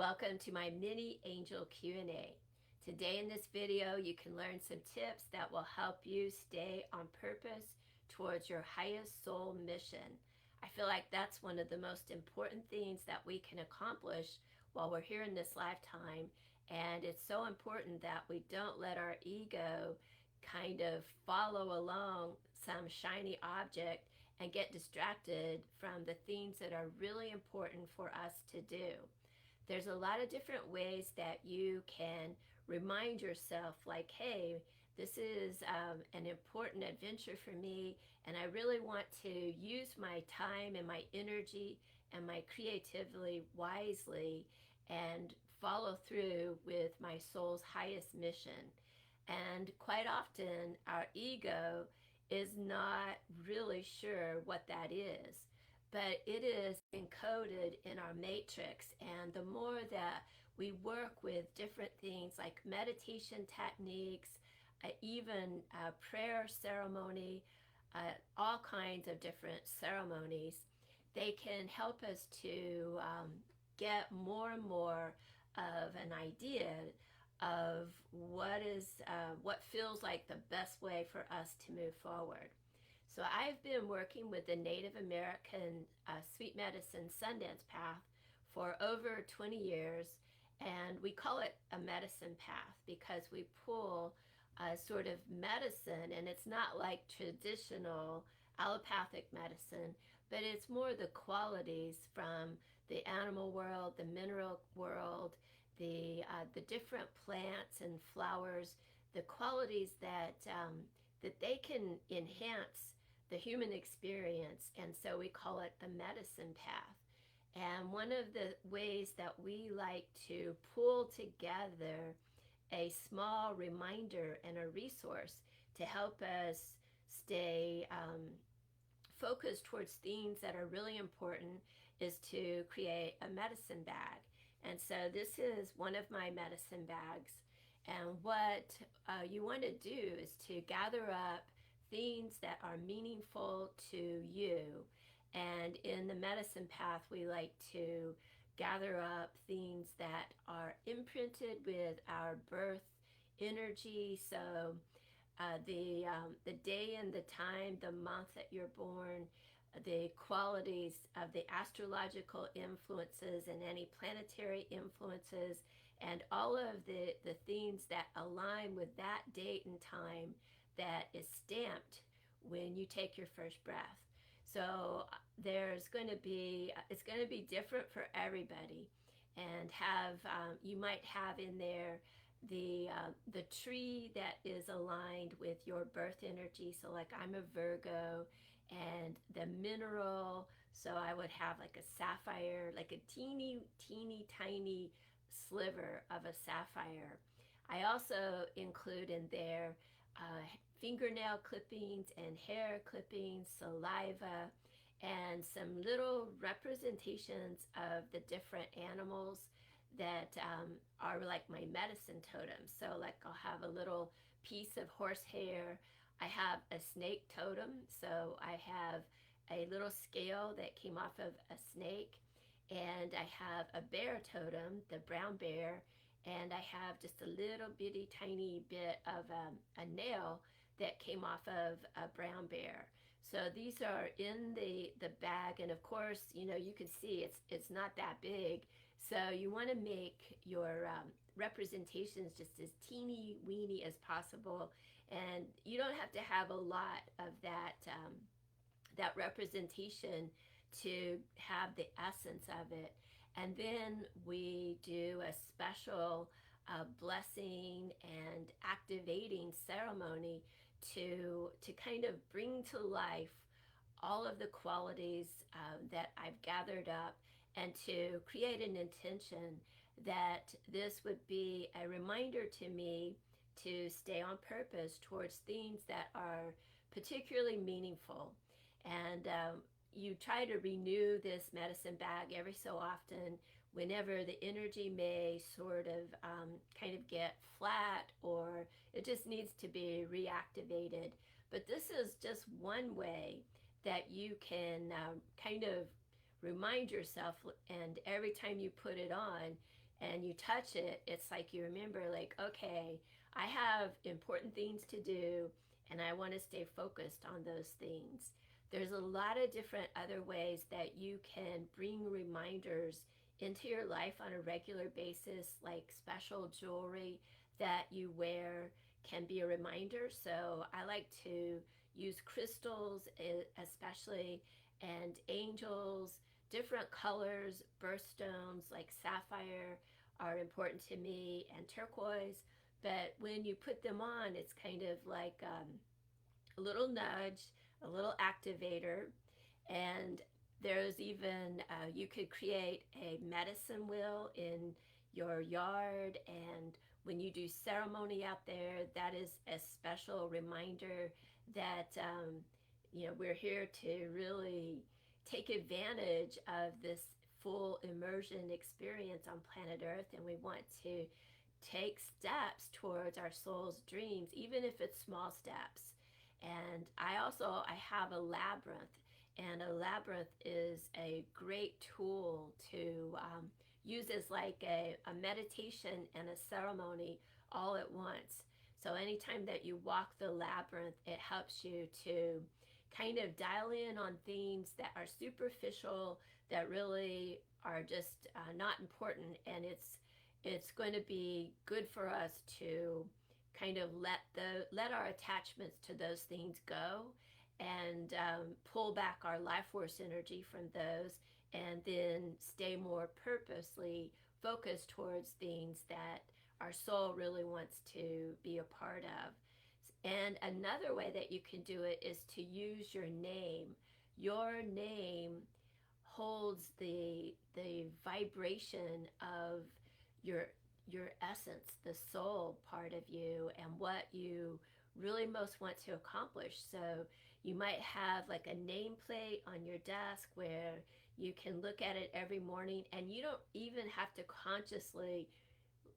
Welcome to my mini angel Q&A. Today in this video, you can learn some tips that will help you stay on purpose towards your highest soul mission. I feel like that's one of the most important things that we can accomplish while we're here in this lifetime. And it's so important that we don't let our ego kind of follow along some shiny object and get distracted from the things that are really important for us to do. There's a lot of different ways that you can remind yourself, like, hey, this is an important adventure for me, and I really want to use my time and my energy and my creativity wisely and follow through with my soul's highest mission. And quite often, our ego is not really sure what that is, but it is encoded in our matrix. And the more that we work with different things like meditation techniques, even prayer ceremony, all kinds of different ceremonies, they can help us to get more and more of an idea of what feels like the best way for us to move forward. So I've been working with the Native American sweet medicine Sundance path for over 20 years, and we call it a medicine path because we pull a sort of medicine, and it's not like traditional allopathic medicine, but it's more the qualities from the animal world, the mineral world, the different plants and flowers, the qualities that they can enhance the human experience, and so we call it the medicine path. And one of the ways that we like to pull together a small reminder and a resource to help us stay focused towards things that are really important is to create a medicine bag. And so this is one of my medicine bags. And what you want to do is to gather up things that are meaningful to you. And in the medicine path, we like to gather up things that are imprinted with our birth energy. So the day and the time, the month that you're born, the qualities of the astrological influences and any planetary influences, and all of the things that align with that date and time that is stamped when you take your first breath. So it's going to be different for everybody, and you might have in there the tree that is aligned with your birth energy. So like I'm a Virgo, and the mineral, so I would have like a sapphire, like a teeny tiny sliver of a sapphire. I also include in there fingernail clippings and hair clippings, saliva, and some little representations of the different animals that are like my medicine totems. So like I'll have a little piece of horsehair. I have a snake totem, so I have a little scale that came off of a snake, and I have a bear totem, the brown bear, and I have just a little bitty tiny bit of a nail that came off of a brown bear. So these are in the bag, and of course, you can see it's not that big. So you want to make your representations just as teeny weeny as possible, and you don't have to have a lot of that representation to have the essence of it. And then we do a special blessing and activating ceremony to kind of bring to life all of the qualities that I've gathered up, and to create an intention that this would be a reminder to me to stay on purpose towards things that are particularly meaningful. And you try to renew this medicine bag every so often whenever the energy may sort of kind of get flat, or it just needs to be reactivated. But this is just one way that you can kind of remind yourself, and every time you put it on, and you touch it, it's like you remember, like, okay, I have important things to do and I want to stay focused on those things. There's a lot of different other ways that you can bring reminders into your life on a regular basis, like special jewelry that you wear can be a reminder. So I like to use crystals, especially, and angels, different colors, birthstones like sapphire are important to me, and turquoise. But when you put them on, it's kind of like a little nudge, a little activator. And there's even, you could create a medicine wheel in your yard. And when you do ceremony out there, that is a special reminder that, we're here to really take advantage of this full immersion experience on planet Earth. And we want to take steps towards our soul's dreams, even if it's small steps. And I have a labyrinth, and a labyrinth is a great tool to use as like a meditation and a ceremony all at once. So anytime that you walk the labyrinth, it helps you to kind of dial in on themes that are superficial, that really are just not important, and it's going to be good for us to kind of let our attachments to those things go, and pull back our life force energy from those, and then stay more purposely focused towards things that our soul really wants to be a part of. And another way that you can do it is to use your name. Your name holds the vibration of your essence, the soul part of you, and what you really most want to accomplish. So you might have like a nameplate on your desk where you can look at it every morning, and you don't even have to consciously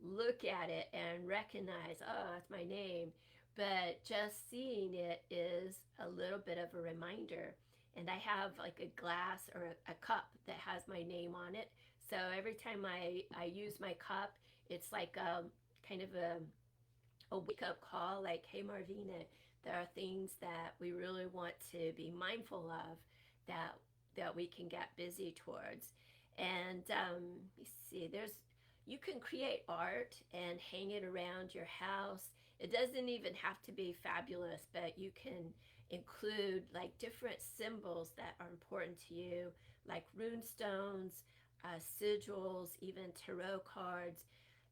look at it and recognize, oh, that's my name. But just seeing it is a little bit of a reminder. And I have like a glass or a cup that has my name on it. So every time I use my cup, it's like kind of a wake up call, like, hey, Marvina, there are things that we really want to be mindful of, that we can get busy towards. And let me see, you can create art and hang it around your house. It doesn't even have to be fabulous, but you can include like different symbols that are important to you, like rune stones, sigils, even tarot cards.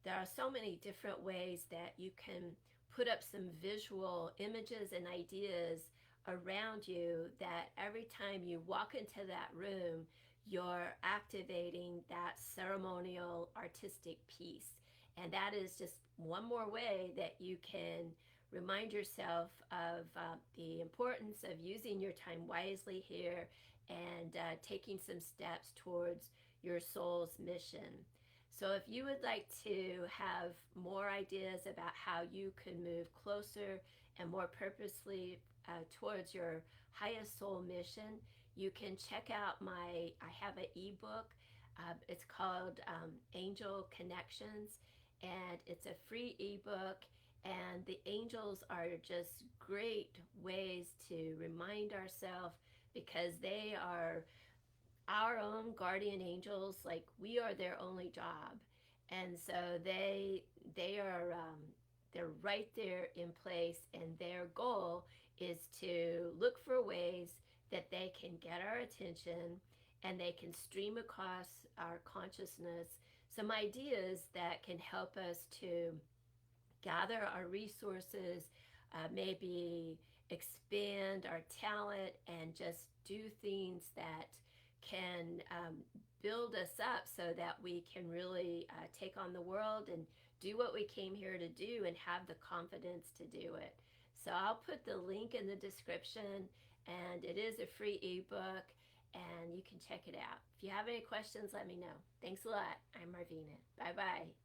There are so many different ways that you can put up some visual images and ideas around you, that every time you walk into that room, you're activating that ceremonial artistic piece. And that is just one more way that you can remind yourself of the importance of using your time wisely here, and taking some steps towards your soul's mission. So if you would like to have more ideas about how you can move closer and more purposely towards your highest soul mission, you can check out I have an ebook. It's called Angel Connections, and it's a free ebook. And the angels are just great ways to remind ourselves, because they are our own guardian angels. Like, we are their only job. And so they are they're right there in place, and their goal is to look for ways that they can get our attention, and they can stream across our consciousness some ideas that can help us to gather our resources, maybe expand our talent, and just do things that can build us up, so that we can really take on the world and do what we came here to do, and have the confidence to do it. So I'll put the link in the description, and it is a free ebook, and you can check it out. If you have any questions, let me know. Thanks a lot. I'm Marvina. Bye-bye.